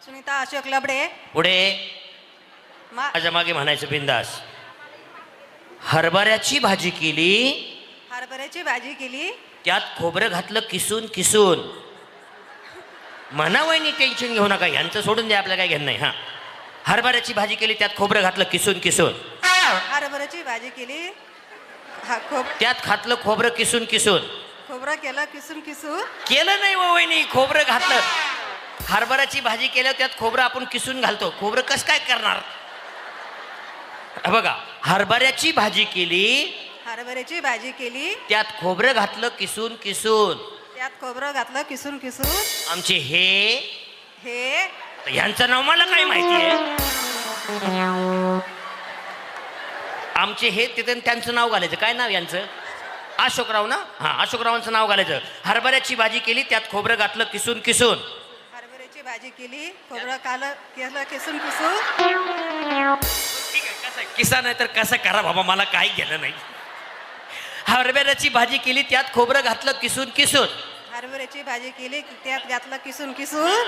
सुनीता अशोक लबडे. पुढे माझ्या मागे म्हणायचं बिंदास. हरभऱ्याची भाजी केली, हरभऱ्याची भाजी केली, त्यात खोबरं घातलं किसून किसून. म्हणा वहिनी टेन्शन घेऊ नका, यांचं सोडून द्या, आपल्याला काय घेणं नाही. हा, हरभऱ्याची भाजी केली, त्यात खोबरं घातलं किसून किसून. हरभऱ्याची भाजी केली, त्यात घातलं खोबरं किसून किसून. खोबरं केलं किसून किसून. केलं नाही हो वहिनी, खोबरं घातलं. हरभऱ्याची भाजी केल्यावर त्यात खोबरं आपण किसून घालतो, खोबरं कसं काय करणार. बघा, हरभऱ्याची भाजी केली, हरभऱ्याची भाजी केली, त्यात खोबरं घातलं किसून किसून. त्यात खोबरं घातलं किसून किसून. आमचे हे हे यांचं नाव मला काय माहिती आहे. आमचे हे तिथे त्यांचं नाव घालायचं. काय नाव यांचं? अशोकराव ना. हा, अशोकरावांचं नाव घालायचं. हरभऱ्याची भाजी केली, त्यात खोबरं घातलं किसून किसून. हरभऱ्याची भाजी केली, खोबरं केलं किसून किसून. ठीक आहे, कसं किसा नाही तर कसं करा बाबा, मला काही गेलं नाही. हरभऱ्याची भाजी केली, त्यात खोबरं घातलं किसून किसून. हरभऱ्याची भाजी केली, त्यात घातलं किसून किसून.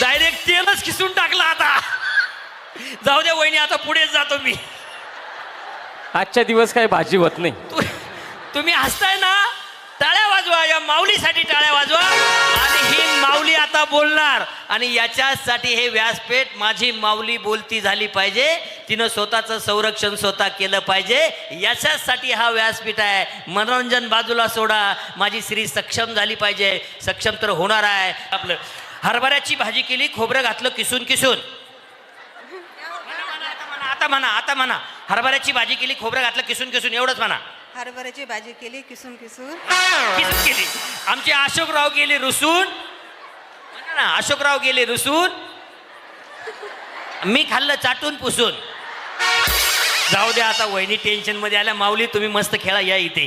डायरेक्ट तेलच किसून टाकला. आता जाऊ द्या वहिनी, आता पुढेच जातो मी. आजच्या दिवस काही भाजी होत नाही. तुम्ही हसताय ना, टाळ्या वाजवा, या माऊलीसाठी टाळ्या वाजवा. आणि ही माऊली आता बोलणार, आणि याच्यासाठी हे व्यासपीठ, माझी माऊली बोलती झाली पाहिजे, तिनं स्वतःचं संरक्षण स्वतः केलं पाहिजे, याच्यासाठी हा व्यासपीठ आहे. मनोरंजन बाजूला सोडा, माझी स्त्री सक्षम झाली पाहिजे. सक्षम तर होणार आहे. आपलं हरभऱ्याची भाजी केली, खोबरं घातलं किसून किसून. आता म्हणा, हरभऱ्याची भाजी केली, खोबरं घातलं किसून किसून, एवढंच म्हणा. हरभऱ्याची भाजी केली किसून किसून. किसून केली. आमचे अशोकराव गेले रुसून. म्हणा ना, अशोकराव गेले रुसून, मी खाल्लं चाटून पुसून. जाऊ द्या आता वहिनी टेन्शन मध्ये आल्या. माऊली तुम्ही मस्त खेळा, या इथे